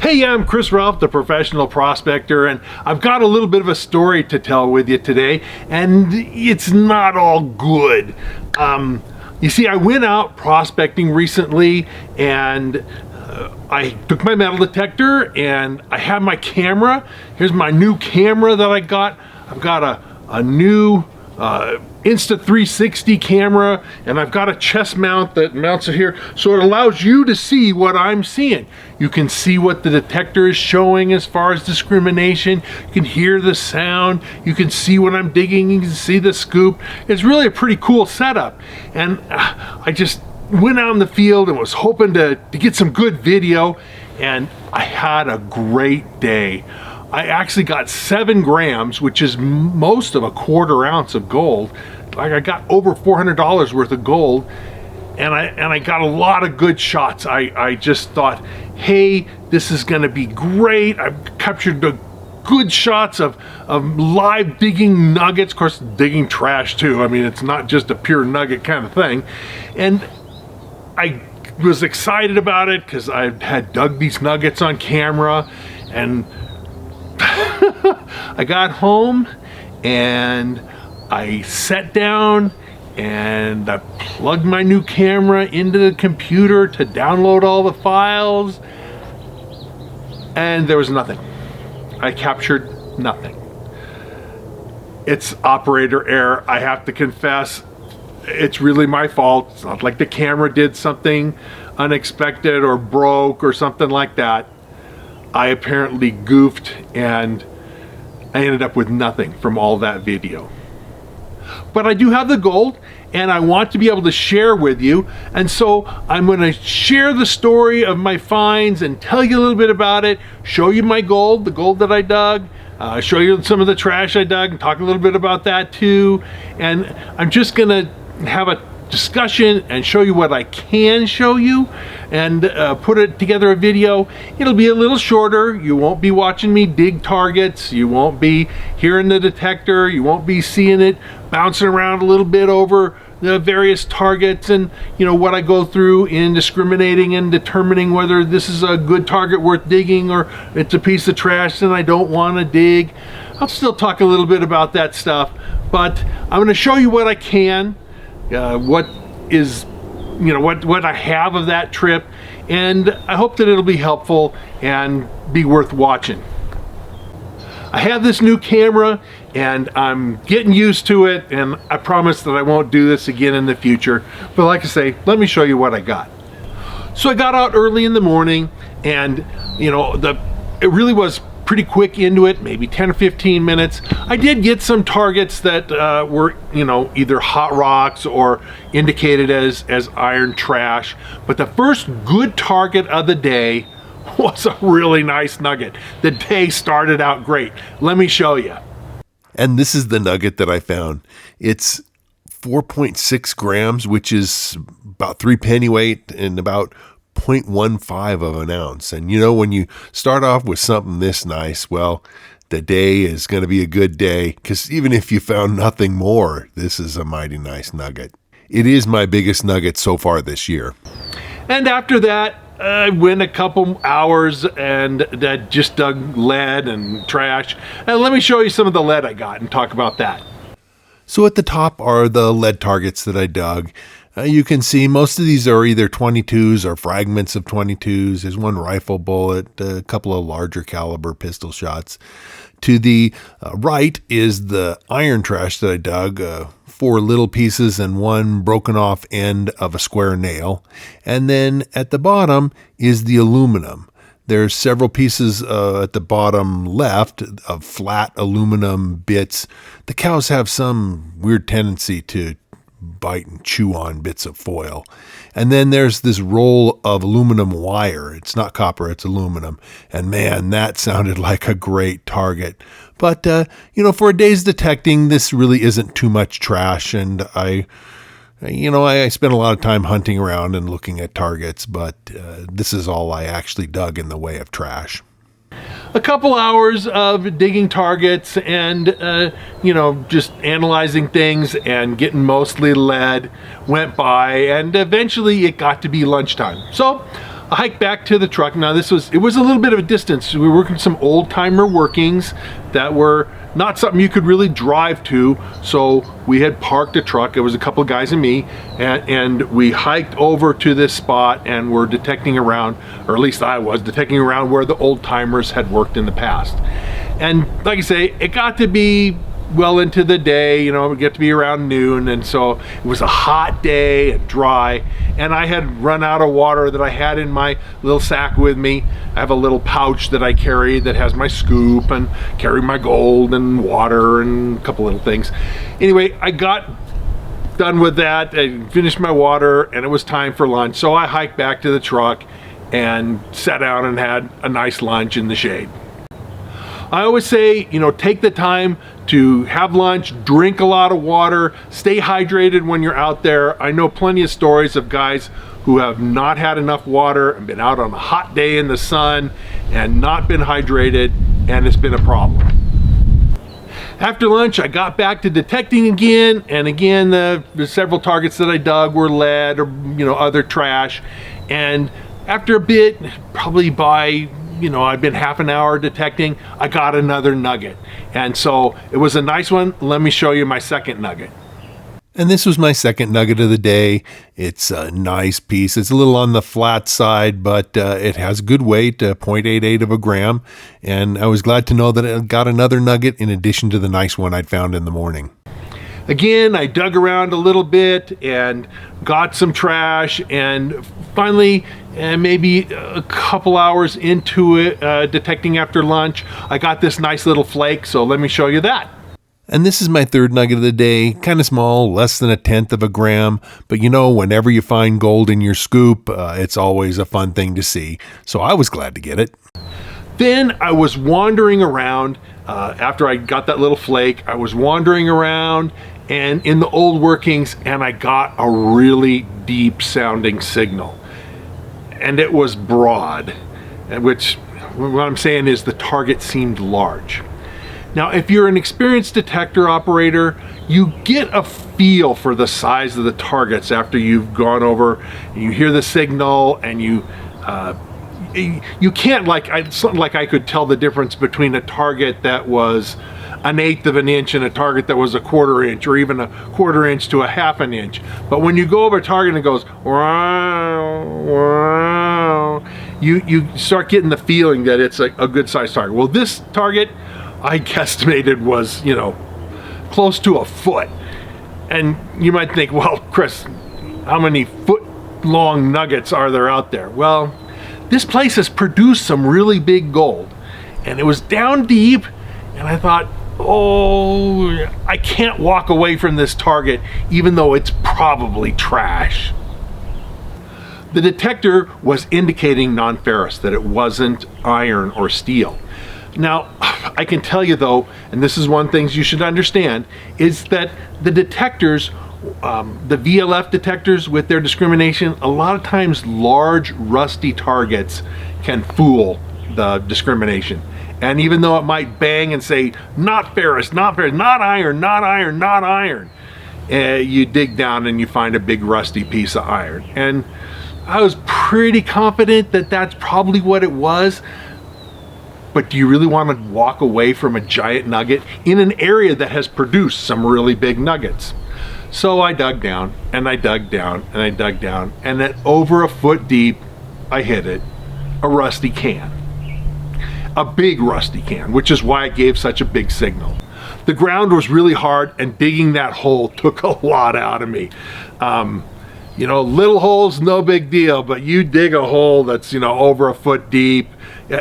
Hey, I'm Chris Ralph, the professional prospector, and I've got a little bit of a story to tell with you today, and it's not all good. You see, I went out prospecting recently, and I took my metal detector, and I have my camera. Here's my new camera that I got. I've got a new Insta360 camera, and I've got a chest mount that mounts it here, so it allows you to see what I'm seeing. You can see what the detector is showing as far as discrimination. You can hear the sound. You can see what I'm digging. You can see the scoop. It's really a pretty cool setup, and I just went out in the field and was hoping to get some good video, and I had a great day. I actually got 7 grams, which is most of a quarter ounce of gold. Like, I got over $400 worth of gold, and I got a lot of good shots. I just thought, hey, this is gonna be great. I've captured the good shots of live digging nuggets, of course digging trash too. I mean, it's not just a pure nugget kind of thing. And I was excited about it because I had dug these nuggets on camera, and I got home and I sat down and I plugged my new camera into the computer to download all the files, and there was nothing. I captured nothing. It's operator error. I have to confess, it's really my fault. It's not like the camera did something unexpected or broke or something like that. I apparently goofed, and I ended up with nothing from all that video. But I do have the gold, and I want to be able to share with you, and so I'm going to share the story of my finds and tell you a little bit about it, show you my gold, the gold that I dug, show you some of the trash I dug, and talk a little bit about that too. And I'm just going to have a discussion and show you what I can show you, and put it together a video. It'll be a little shorter. You won't be watching me dig targets. You won't be hearing the detector. You won't be seeing it bouncing around a little bit over the various targets, and you know what I go through in discriminating and determining whether this is a good target worth digging or it's a piece of trash and I don't want to dig. I'll still talk a little bit about that stuff, but I'm going to show you what I can, what is, you know, what I have of that trip, and I hope that it'll be helpful and be worth watching. I have this new camera and I'm getting used to it, and I promise that I won't do this again in the future. But like I say, let me show you what I got. So I got out early in the morning, and you know, it really was pretty quick into it, maybe 10 or 15 minutes. I did get some targets that were, you know, either hot rocks or indicated as iron trash. But the first good target of the day was a really nice nugget. The day started out great. Let me show you. And this is the nugget that I found. It's 4.6 grams, which is about 3 pennyweight and about 0.15 of an ounce. And you know, when you start off with something this nice, well, the day is going to be a good day, because even if you found nothing more, this is a mighty nice nugget. It is my biggest nugget so far this year. And after that, I went a couple hours and just dug lead and trash. And let me show you some of the lead I got and talk about that. So at the top are the lead targets that I dug. You can see most of these are either 22s or fragments of 22s. There's one rifle bullet, a couple of larger caliber pistol shots. To the right is the iron trash that I dug, 4 little pieces and 1 broken off end of a square nail. And then at the bottom is the aluminum. There's several pieces at the bottom left of flat aluminum bits. The cows have some weird tendency to bite and chew on bits of foil. And then there's this roll of aluminum wire. It's not copper, it's aluminum. And man, that sounded like a great target. But, you know, for a day's detecting, this really isn't too much trash. And I spent a lot of time hunting around and looking at targets, but this is all I actually dug in the way of trash. A couple hours of digging targets and, just analyzing things and getting mostly lead went by, and eventually it got to be lunchtime. So I hiked back to the truck. Now it was a little bit of a distance. We were working some old timer workings that were not something you could really drive to. So we had parked a truck. It was a couple of guys and me, and we hiked over to this spot and were detecting around, or at least I was detecting around where the old timers had worked in the past. And like I say, it got to be well into the day, it would get to be around noon, and so it was a hot day and dry, and I had run out of water that I had in my little sack with me. I have a little pouch that I carry that has my scoop and carry my gold and water and a couple little things. Anyway, I got done with that, I finished my water, and it was time for lunch, so I hiked back to the truck and sat down and had a nice lunch in the shade. I always say, take the time to have lunch, drink a lot of water, stay hydrated when you're out there. I know plenty of stories of guys who have not had enough water and been out on a hot day in the sun and not been hydrated, and it's been a problem. After lunch, I got back to detecting again, and again, the several targets that I dug were lead or other trash. And after a bit, probably by I'd been half an hour detecting, I got another nugget. And so it was a nice one. Let me show you my second nugget. And this was my second nugget of the day. It's a nice piece. It's a little on the flat side, but it has good weight, 0.88 of a gram. And I was glad to know that I got another nugget in addition to the nice one I'd found in the morning. Again, I dug around a little bit and got some trash, and finally, maybe a couple hours into it, detecting after lunch, I got this nice little flake, so let me show you that. And this is my third nugget of the day, kind of small, less than 1/10 of a gram, but whenever you find gold in your scoop, it's always a fun thing to see, so I was glad to get it. Then I was wandering around, after I got that little flake, I was wandering around and in the old workings, and I got a really deep sounding signal. And it was broad, which what I'm saying is the target seemed large. Now, if you're an experienced detector operator, you get a feel for the size of the targets after you've gone over and you hear the signal, and you can't, it's not like I could tell the difference between a target that was 1/8 of an inch and a target that was 1/4 inch, or even 1/4 inch to 1/2 an inch. But when you go over a target and it goes, wow, wow, you start getting the feeling that it's a good sized target. Well, this target I guesstimated was, close to 1 foot. And you might think, well, Chris, how many foot long nuggets are there out there? Well, this place has produced some really big gold, and it was down deep, and I thought, oh, I can't walk away from this target even though it's probably trash. The detector was indicating non-ferrous, that it wasn't iron or steel. Now, I can tell you though, and this is one thing you should understand, is that the detectors, the VLF detectors with their discrimination, a lot of times large rusty targets can fool the discrimination. And even though it might bang and say, not ferrous, not ferrous, not iron, not iron, not iron, you dig down and you find a big rusty piece of iron. And I was pretty confident that that's probably what it was. But do you really want to walk away from a giant nugget in an area that has produced some really big nuggets? So I dug down, and I dug down, and I dug down, and at over 1 foot deep, I hit it, a rusty can. A big rusty can, which is why it gave such a big signal. The ground was really hard, and digging that hole took a lot out of me. Little holes, no big deal, but you dig a hole that's, over 1 foot deep.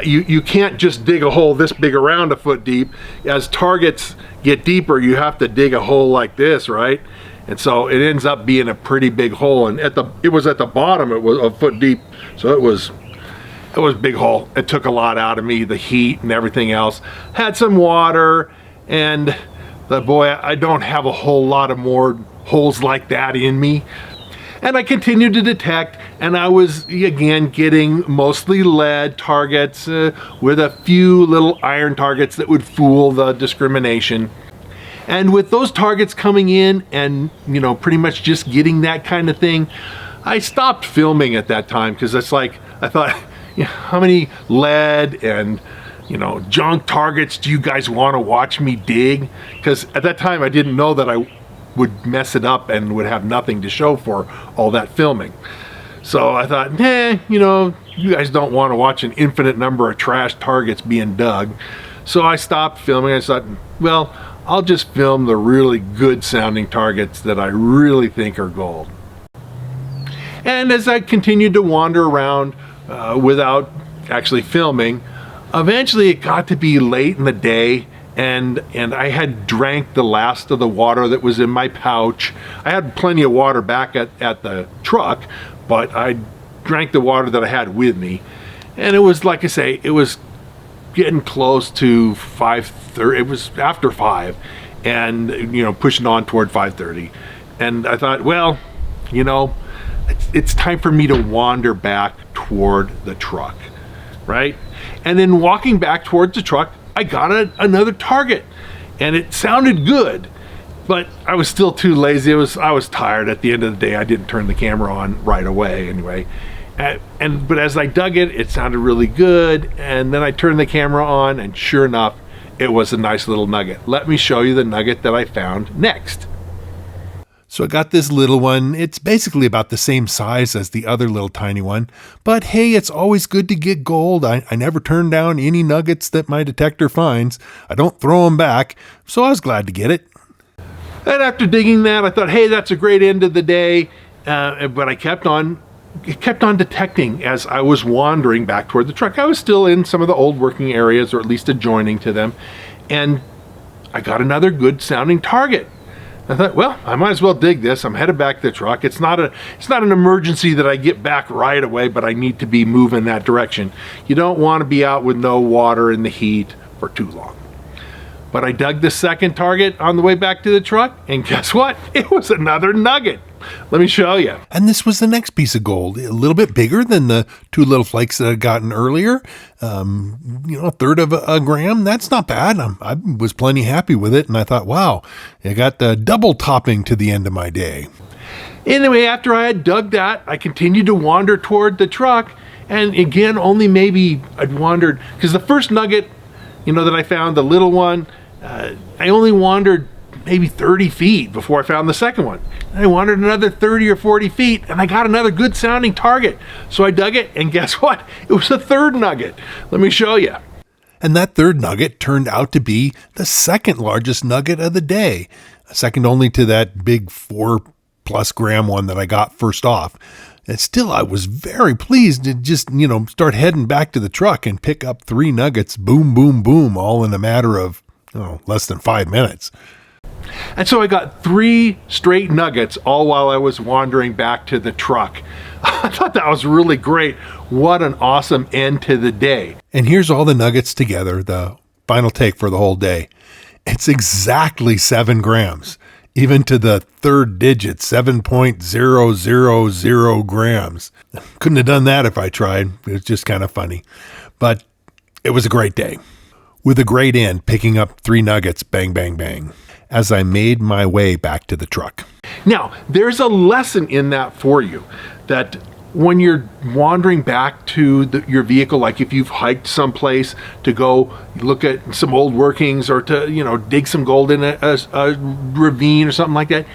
You can't just dig a hole this big around 1 foot deep. As targets get deeper, you have to dig a hole like this, right? And so it ends up being a pretty big hole. And it was at the bottom, it was 1 foot deep, so it was a big hole. It took a lot out of me, the heat and everything else. Had some water, and boy, I don't have a whole lot of more holes like that in me. And I continued to detect, and I was again getting mostly lead targets with a few little iron targets that would fool the discrimination. And with those targets coming in and, pretty much just getting that kind of thing, I stopped filming at that time, because it's like, I thought, how many lead and junk targets do you guys want to watch me dig? Because at that time I didn't know that I would mess it up and would have nothing to show for all that filming. So I thought, you guys don't want to watch an infinite number of trash targets being dug. So I stopped filming. I thought, well, I'll just film the really good sounding targets that I really think are gold. And as I continued to wander around without actually filming, eventually it got to be late in the day, and I had drank the last of the water that was in my pouch. I had plenty of water back at the truck, but I drank the water that I had with me. And it was, like I say, it was getting close to 5:30. It was after 5, and pushing on toward 5:30. And I thought, well, it's time for me to wander back toward the truck, right? And then walking back towards the truck, I got another target, and it sounded good, but I was still too lazy. I was tired at the end of the day. I didn't turn the camera on right away anyway. But as I dug it, it sounded really good, and then I turned the camera on, and sure enough, it was a nice little nugget. Let me show you the nugget that I found next. So I got this little one. It's basically about the same size as the other little tiny one. But hey, it's always good to get gold. I never turn down any nuggets that my detector finds. I don't throw them back, so I was glad to get it. And after digging that, I thought, hey, that's a great end of the day. But I kept on detecting as I was wandering back toward the truck. I was still in some of the old working areas, or at least adjoining to them. And I got another good sounding target. I thought, well, I might as well dig this. I'm headed back to the truck. It's not an emergency that I get back right away, but I need to be moving that direction. You don't want to be out with no water in the heat for too long. But I dug the second target on the way back to the truck, and guess what? It was another nugget. Let me show you. And this was the next piece of gold, a little bit bigger than the two little flakes that I'd gotten earlier. A third of a gram. That's not bad. I was plenty happy with it, and I thought, wow, I got the double topping to the end of my day. Anyway, after I had dug that, I continued to wander toward the truck, and again, only maybe I'd wandered, because the first nugget, that I found, the little one, I only wandered maybe 30 feet before I found the second one. And I wandered another 30 or 40 feet, and I got another good sounding target. So I dug it, and guess what? It was a third nugget. Let me show you. And that third nugget turned out to be the second largest nugget of the day, second only to that big 4+ gram one that I got first off. And still, I was very pleased to just, start heading back to the truck and pick up 3 nuggets, boom, boom, boom, all in a matter of less than 5 minutes. And so I got 3 straight nuggets all while I was wandering back to the truck. I thought that was really great. What an awesome end to the day. And here's all the nuggets together, the final take for the whole day. It's exactly 7 grams, even to the third digit, 7.000 grams. Couldn't have done that if I tried. It was just kind of funny. But it was a great day. With a great end, picking up 3 nuggets, bang, bang, bang, as I made my way back to the truck. Now, there's a lesson in that for you, that when you're wandering back to your vehicle, like if you've hiked someplace to go look at some old workings, or to, dig some gold in a ravine or something like that,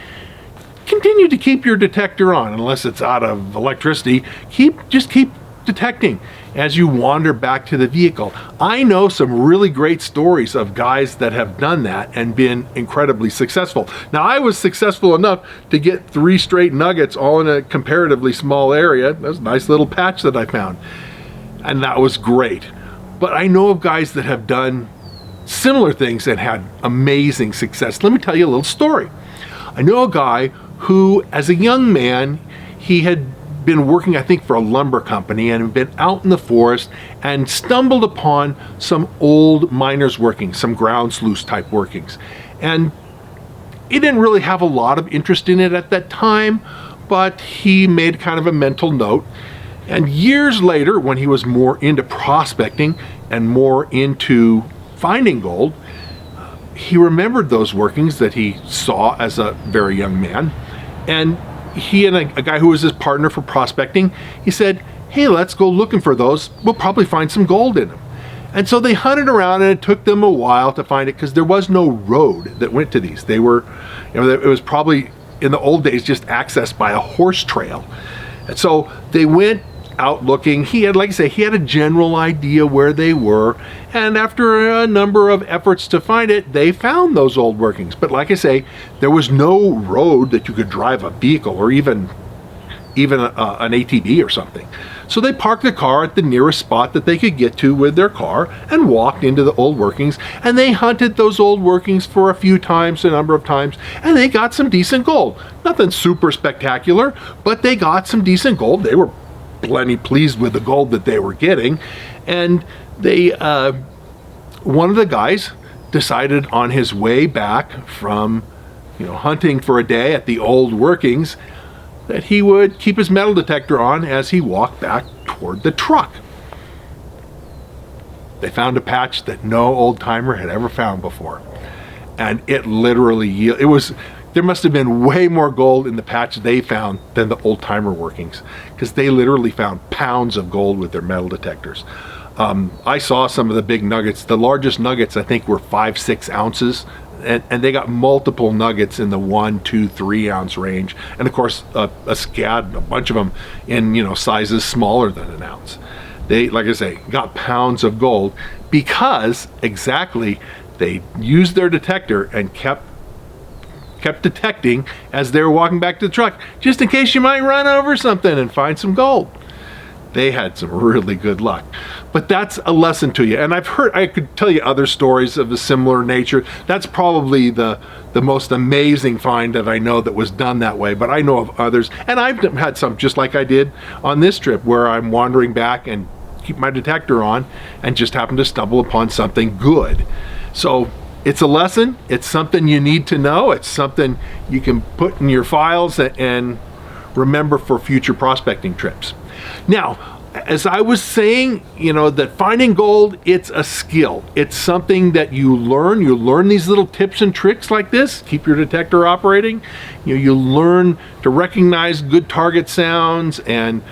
continue to keep your detector on, unless it's out of electricity. Just keep detecting as you wander back to the vehicle. I know some really great stories of guys that have done that and been incredibly successful. Now, I was successful enough to get 3 straight nuggets all in a comparatively small area. That was a nice little patch that I found, and that was great. But I know of guys that have done similar things and had amazing success. Let me tell you a little story. I know a guy who, as a young man, he had been working, I think, for a lumber company, and had been out in the forest and stumbled upon some old miners' workings, some ground sluice type workings. And he didn't really have a lot of interest in it at that time, but he made kind of a mental note. And years later, when he was more into prospecting and more into finding gold, he remembered those workings that he saw as a very young man. And he and a guy who was his partner for prospecting, he said, hey, let's go looking for those. We'll probably find some gold in them. And so they hunted around, and it took them a while to find it because there was no road that went to these. They were, it was probably in the old days just accessed by a horse trail. And so they went out looking. He had, like I say, he had a general idea where they were. And after a number of efforts to find it, they found those old workings. But like I say, there was no road that you could drive a vehicle or even an ATV or something. So they parked the car at the nearest spot that they could get to with their car and walked into the old workings, and they hunted those old workings for a number of times, and they got some decent gold. Nothing super spectacular, but they got some decent gold. They were plenty pleased with the gold that they were getting, and they one of the guys decided on his way back from hunting for a day at the old workings that he would keep his metal detector on as he walked back toward the truck. They found a patch that no old timer had ever found before, and it literally there must have been way more gold in the patch they found than the old timer workings, because they literally found pounds of gold with their metal detectors. I saw some of the big nuggets. The largest nuggets I think were 5-6 ounces. And they got multiple nuggets in the 1, 2, 3 ounce range, and of course a scad, a bunch of them in sizes smaller than an ounce. They, like I say, got pounds of gold because exactly they used their detector and kept detecting as they were walking back to the truck, just in case you might run over something and find some gold. They had some really good luck. But that's a lesson to you. And I could tell you other stories of a similar nature. That's probably the most amazing find that I know that was done that way, but I know of others. And I've had some just like I did on this trip, where I'm wandering back and keep my detector on and just happen to stumble upon something good. So it's a lesson. It's something you need to know. It's something you can put in your files and remember for future prospecting trips. Now, as I was saying, that finding gold, it's a skill. It's something that you learn. You learn these little tips and tricks like this. Keep your detector operating. You learn to recognize good target sounds and,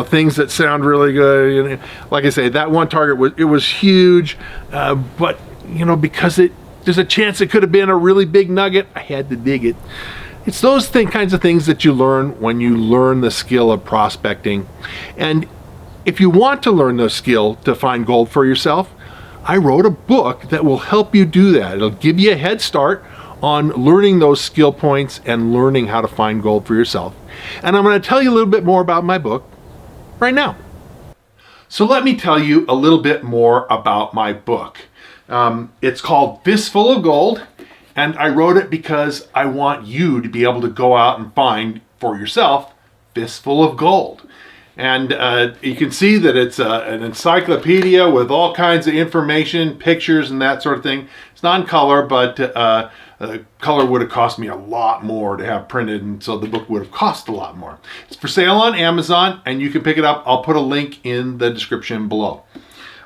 things that sound really good. Like I say, that one target was huge, but, because there's a chance it could have been a really big nugget, I had to dig it. It's those kinds of things that you learn when you learn the skill of prospecting. And if you want to learn the skill to find gold for yourself, I wrote a book that will help you do that. It'll give you a head start on learning those skill points and learning how to find gold for yourself. And I'm going to tell you a little bit more about my book right now. So let me tell you a little bit more about my book. It's called Fistful of Gold. And I wrote it because I want you to be able to go out and find for yourself fistful of gold. And you can see that it's an encyclopedia with all kinds of information, pictures, and that sort of thing. It's not in color, but color would have cost me a lot more to have printed, and so the book would have cost a lot more. It's for sale on Amazon, and you can pick it up. I'll put a link in the description below.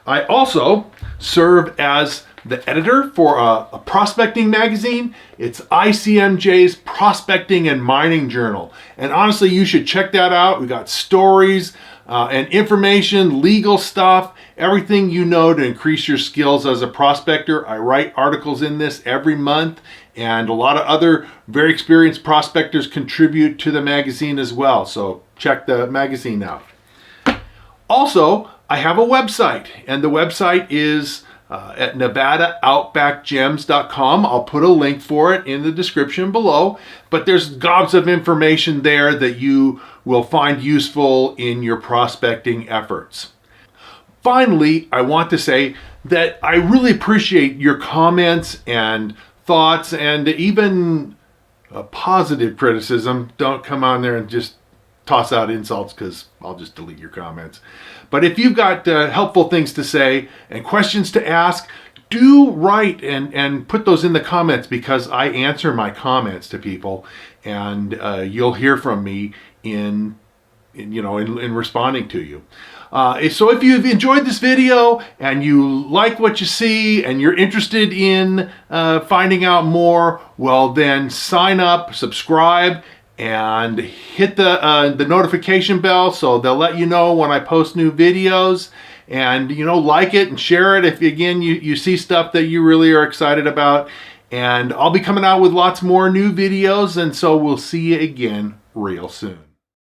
I also serve as the editor for a prospecting magazine. It's ICMJ's Prospecting and Mining Journal. And honestly, you should check that out. We got stories and information, legal stuff, everything you know to increase your skills as a prospector. I write articles in this every month, and a lot of other very experienced prospectors contribute to the magazine as well. So check the magazine out. Also, I have a website, and the website is at NevadaOutbackGems.com. I'll put a link for it in the description below, but there's gobs of information there that you will find useful in your prospecting efforts. Finally, I want to say that I really appreciate your comments and thoughts, and even positive criticism. Don't come on there and just toss out insults, because I'll just delete your comments. But if you've got helpful things to say and questions to ask, do write and put those in the comments, because I answer my comments to people, and you'll hear from me in responding to you. So if you've enjoyed this video and you like what you see and you're interested in finding out more, well then sign up, subscribe, and hit the notification bell so they'll let you know when I post new videos. And, you know, like it and share it if, again, you see stuff that you really are excited about. And I'll be coming out with lots more new videos, and so we'll see you again real soon.